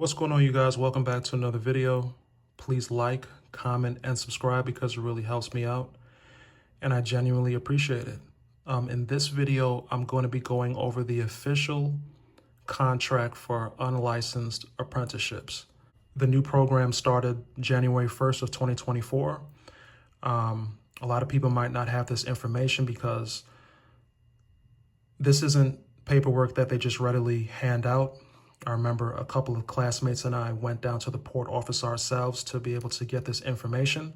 What's going on, you guys? Welcome back to another video. Please like, comment, and subscribe because it really helps me out, and I genuinely appreciate it. In this video, I'm going to be going over the official contract for unlicensed apprenticeships. The new program started January 1st of 2024. A lot of people might not have this information because this isn't paperwork that they just readily hand out. I remember a couple of classmates and I went down to the port office ourselves to be able to get this information.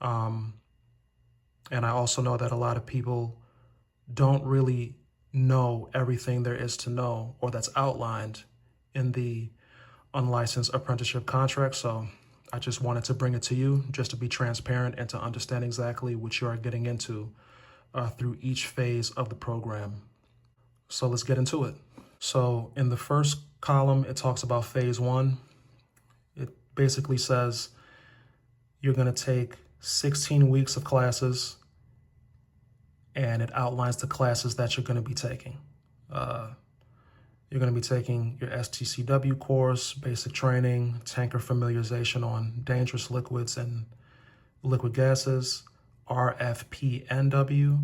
And I also know that a lot of people don't really know everything there is to know or that's outlined in the unlicensed apprenticeship contract. So I just wanted to bring it to you just to be transparent and to understand exactly what you are getting into through each phase of the program. So let's get into it. So in the first column, it talks about phase one. It basically says you're going to take 16 weeks of classes, and it outlines the classes that you're going to be taking. You're going to be taking your STCW course, basic training, tanker familiarization on dangerous liquids and liquid gases, RFPNW,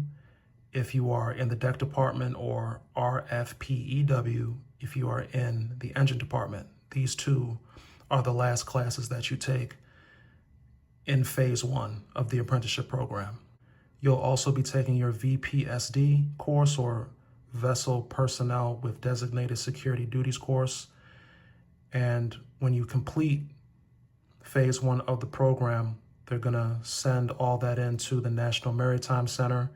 if you are in the deck department, or RFPEW if you are in the engine department. These two are the last classes that you take in phase one of the apprenticeship program. You'll also be taking your VPSD course, or Vessel Personnel with Designated Security Duties course. And when you complete phase one of the program, they're gonna send all that into the National Maritime Center,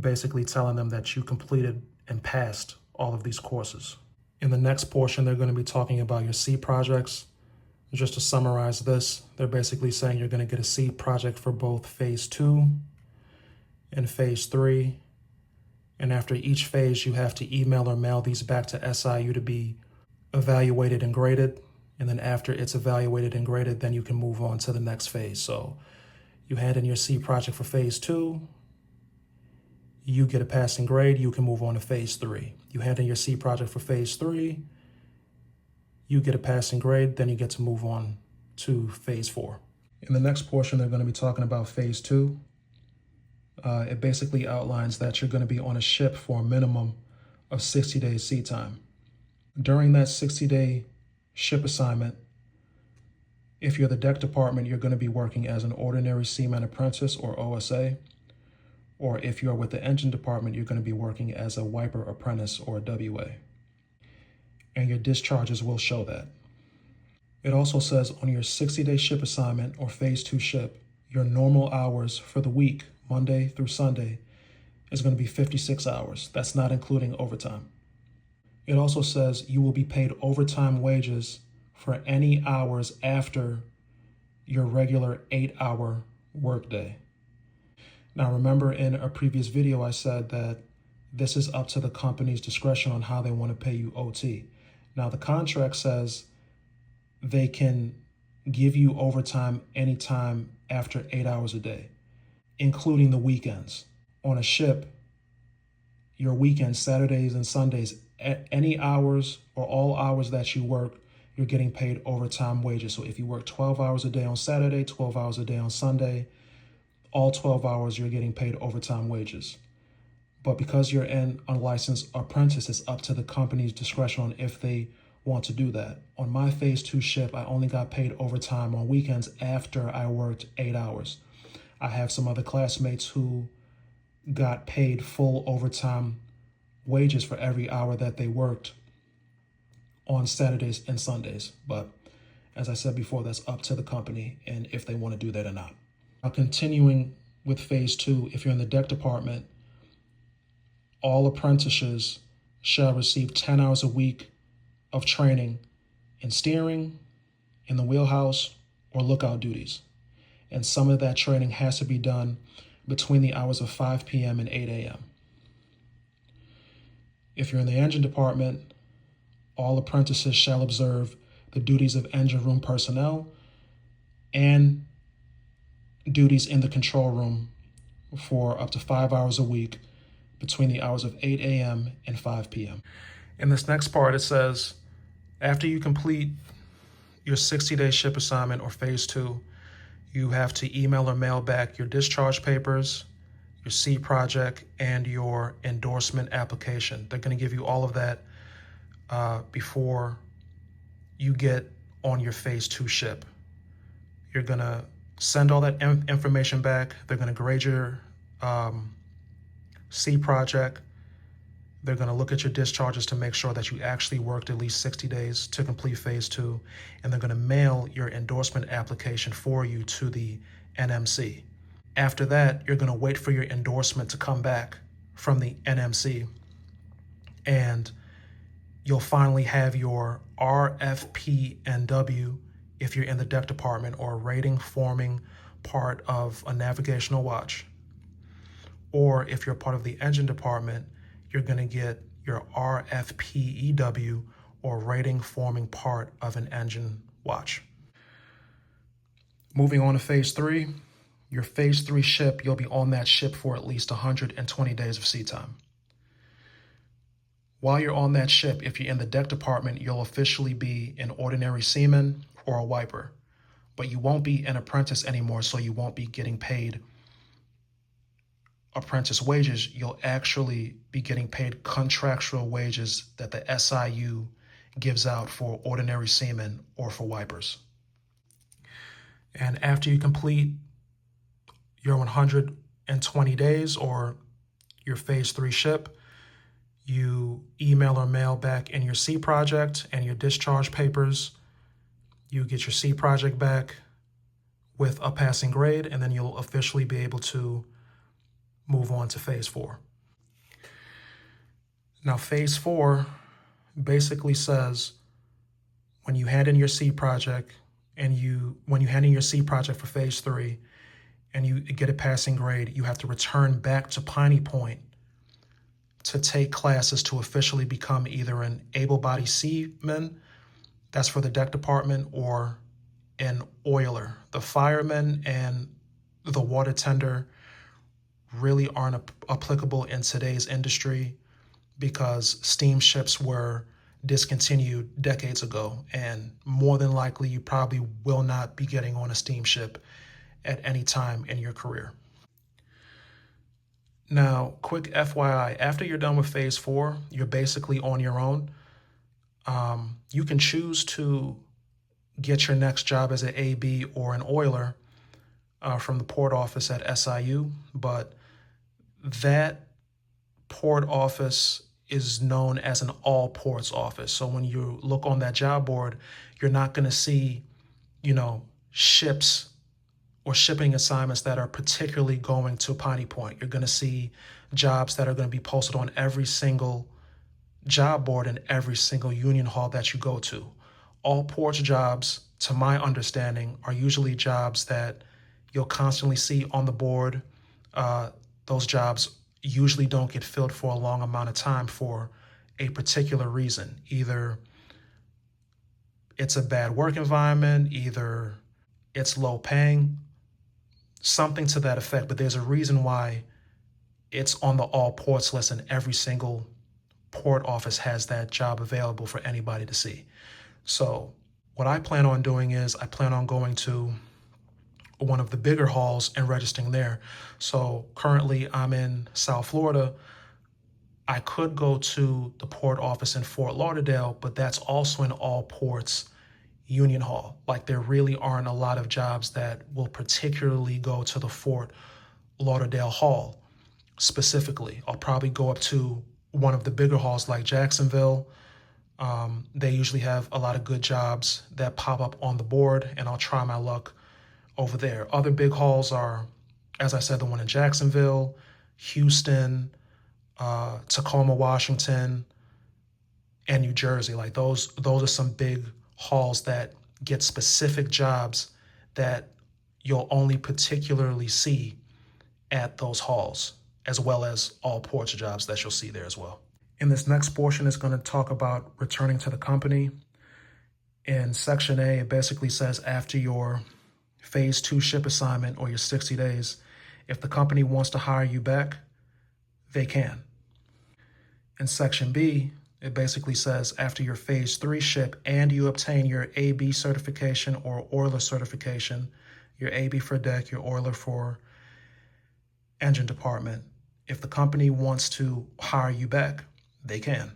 basically telling them that you completed and passed all of these courses. In the next portion, they're going to be talking about your C projects. Just to summarize this, they're basically saying you're going to get a C project for both phase two and phase three. And after each phase, you have to email or mail these back to SIU to be evaluated and graded. And then after it's evaluated and graded, then you can move on to the next phase. So you hand in your C project for phase two, you get a passing grade, you can move on to phase three. You hand in your C project for phase three, you get a passing grade, then you get to move on to phase four. In the next portion, they're going to be talking about phase two. It basically outlines that you're going to be on a ship for a minimum of 60 days sea time. During that 60-day ship assignment, if you're the deck department, you're going to be working as an ordinary seaman apprentice, or OSA. Or if you're with the engine department, you're going to be working as a wiper apprentice, or a WA. And your discharges will show that. It also says on your 60-day ship assignment, or phase two ship, your normal hours for the week, Monday through Sunday, is going to be 56 hours. That's not including overtime. It also says you will be paid overtime wages for any hours after your regular 8-hour workday. Now, remember in a previous video, I said that this is up to the company's discretion on how they want to pay you OT. Now, the contract says they can give you overtime anytime after 8 hours a day, including the weekends. On a ship, your weekends, Saturdays and Sundays, any hours or all hours that you work, you're getting paid overtime wages. So if you work 12 hours a day on Saturday, 12 hours a day on Sunday, all 12 hours, you're getting paid overtime wages. But because you're an unlicensed apprentice, it's up to the company's discretion on if they want to do that. On my phase two ship, I only got paid overtime on weekends after I worked 8 hours. I have some other classmates who got paid full overtime wages for every hour that they worked on Saturdays and Sundays. But as I said before, that's up to the company and if they want to do that or not. Now, continuing with phase two, if you're in the deck department, all apprentices shall receive 10 hours a week of training in steering, in the wheelhouse, or lookout duties. And some of that training has to be done between the hours of 5 p.m. and 8 a.m. If you're in the engine department, all apprentices shall observe the duties of engine room personnel and duties in the control room for up to 5 hours a week between the hours of 8 a.m. and 5 p.m. In this next part, it says After you complete your 60-day ship assignment or phase 2, you have to email or mail back your discharge papers, your C project, and your endorsement application. They're going to give you all of that before you get on your phase 2 ship. You're going to send all that information back. They're going to grade your C project. They're going to look at your discharges to make sure that you actually worked at least 60 days to complete phase 2, and they're going to mail your endorsement application for you to the NMC. After that, you're going to wait for your endorsement to come back from the NMC, and you'll finally have your RFPNW if you're in the deck department, or rating forming part of a navigational watch. Or if you're part of the engine department, you're going to get your RFPEW, or rating forming part of an engine watch. Moving on to phase 3, your phase 3 ship, you'll be on that ship for at least 120 days of sea time. While you're on that ship, if you're in the deck department, you'll officially be an ordinary seaman or a wiper, but you won't be an apprentice anymore, so you won't be getting paid apprentice wages. You'll actually be getting paid contractual wages that the SIU gives out for ordinary seamen or for wipers. And after you complete your 120 days or your phase 3 ship, you email or mail back in your C project and your discharge papers. You get your C project back with a passing grade, and then you'll officially be able to move on to phase 4. Now, phase 4 basically says when you hand in your C project when you hand in your C project for phase 3 and you get a passing grade, you have to return back to Piney Point to take classes to officially become either an able-bodied seaman, that's for the deck department, or an oiler. The firemen and the water tender really aren't applicable in today's industry because steamships were discontinued decades ago, and more than likely you probably will not be getting on a steamship at any time in your career. Now, quick FYI, after you're done with phase 4, you're basically on your own. You can choose to get your next job as an AB or an oiler from the port office at SIU, but that port office is known as an all ports office. So when you look on that job board, you're not going to see, ships or shipping assignments that are particularly going to Piney Point. You're going to see jobs that are going to be posted on every single job board in every single union hall that you go to. All ports jobs, to my understanding, are usually jobs that you'll constantly see on the board. Those jobs usually don't get filled for a long amount of time for a particular reason. Either it's a bad work environment, either it's low paying, something to that effect. But there's a reason why it's on the all ports list, and every single port office has that job available for anybody to see. So what I plan on doing is I plan on going to one of the bigger halls and registering there. So currently I'm in South Florida. I could go to the port office in Fort Lauderdale, but that's also an all ports union hall. Like, there really aren't a lot of jobs that will particularly go to the Fort Lauderdale hall specifically. I'll probably go up to one of the bigger halls like Jacksonville. They usually have a lot of good jobs that pop up on the board, and I'll try my luck over there. Other big halls are, as I said, the one in Jacksonville, Houston, Tacoma, Washington, and New Jersey. Like, those are some big halls that get specific jobs that you'll only particularly see at those halls, as well as all ports jobs that you'll see there as well. In this next portion, it's going to talk about returning to the company. In Section A, it basically says after your phase 2 ship assignment or your 60 days, if the company wants to hire you back, they can. In Section B, It basically says after your phase 3 ship and you obtain your AB certification or oiler certification, your AB for deck, your oiler for engine department, if the company wants to hire you back, they can.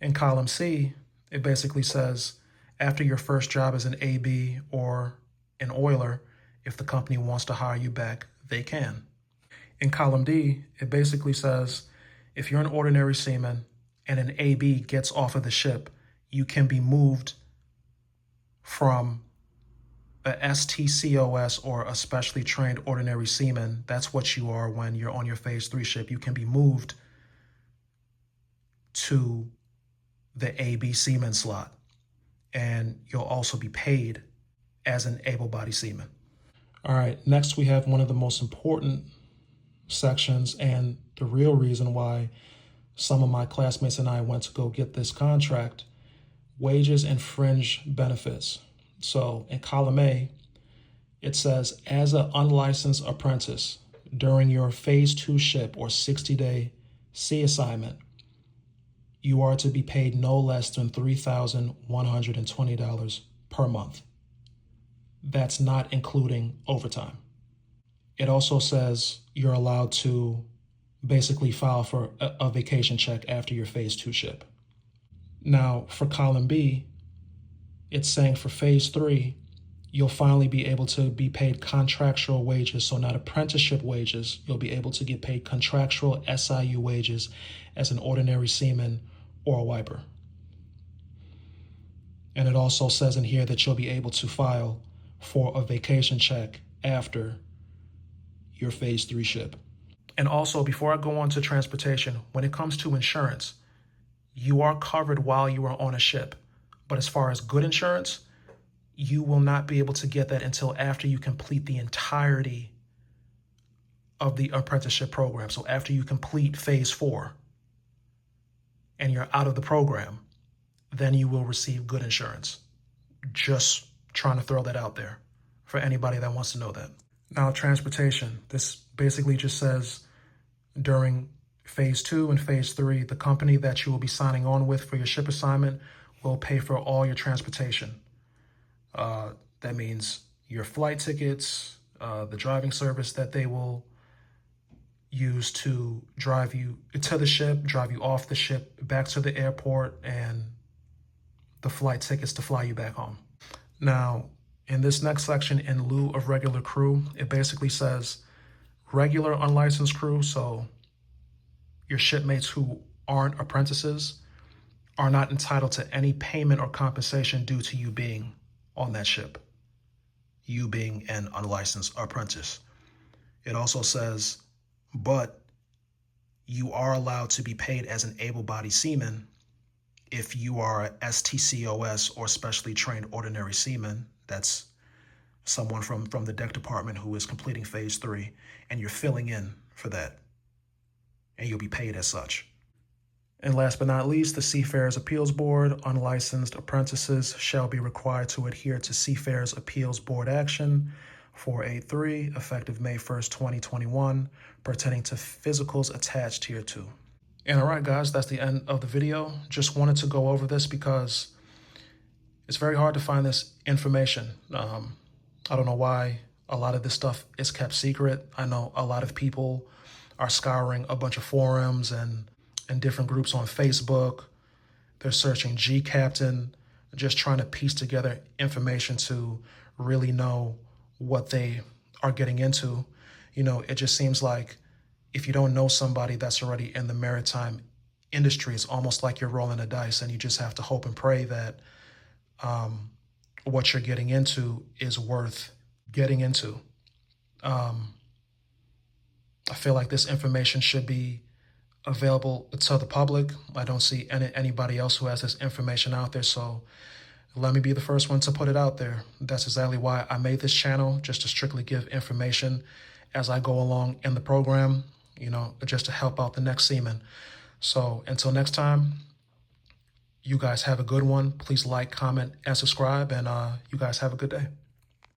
In column C, it basically says after your first job as an AB or an oiler, if the company wants to hire you back, they can. In column D, it basically says if you're an ordinary seaman and an AB gets off of the ship, you can be moved from a STCOS or a specially trained ordinary seaman. That's what you are when you're on your phase 3 ship. You can be moved to the AB seaman slot, and you'll also be paid as an able-bodied seaman. All right, next we have one of the most important sections and the real reason why some of my classmates and I went to go get this contract: wages and fringe benefits. So in column A, it says as an unlicensed apprentice during your phase 2 ship or 60-day sea assignment, you are to be paid no less than $3,120 per month. That's not including overtime. It also says you're allowed to basically file for a vacation check after your phase 2 ship. Now for column B, it's saying for phase 3, you'll finally be able to be paid contractual wages. So not apprenticeship wages, you'll be able to get paid contractual SIU wages as an ordinary seaman or a wiper. And it also says in here that you'll be able to file for a vacation check after your phase 3 ship. And also, before I go on to transportation, when it comes to insurance, you are covered while you are on a ship. But as far as good insurance, you will not be able to get that until after you complete the entirety of the apprenticeship program. So after you complete phase 4 and you're out of the program, then you will receive good insurance. Just trying to throw that out there for anybody that wants to know that. Now, transportation. This basically just says during phase 2 and phase 3, the company that you will be signing on with for your ship assignment will pay for all your transportation. That means your flight tickets, the driving service that they will use to drive you to the ship, drive you off the ship, back to the airport, and the flight tickets to fly you back home. Now, in this next section, in lieu of regular crew, it basically says regular unlicensed crew, so your shipmates who aren't apprentices, are not entitled to any payment or compensation due to you being on that ship, you being an unlicensed apprentice. It also says, but you are allowed to be paid as an able-bodied seaman if you are a STCOS or specially trained ordinary seaman. That's someone from the deck department who is completing phase 3, and you're filling in for that, and you'll be paid as such. And last but not least, the Seafarers Appeals Board. Unlicensed apprentices shall be required to adhere to Seafarers Appeals Board Action 483, effective May 1st, 2021, pertaining to physicals attached hereto. And all right, guys, that's the end of the video. Just wanted to go over this because it's very hard to find this information. I don't know why a lot of this stuff is kept secret. I know a lot of people are scouring a bunch of forums and different groups on Facebook. They're searching G Captain, just trying to piece together information to really know what they are getting into. You know, it just seems like if you don't know somebody that's already in the maritime industry, it's almost like you're rolling a dice, and you just have to hope and pray that what you're getting into is worth getting into. I feel like this information should be available to the public. I don't see anybody else who has this information out there, so let me be the first one to put it out there. That's exactly why I made this channel, just to strictly give information as I go along in the program, you know, just to help out the next seaman. So until next time, you guys have a good one. Please like, comment, and subscribe, and you guys have a good day.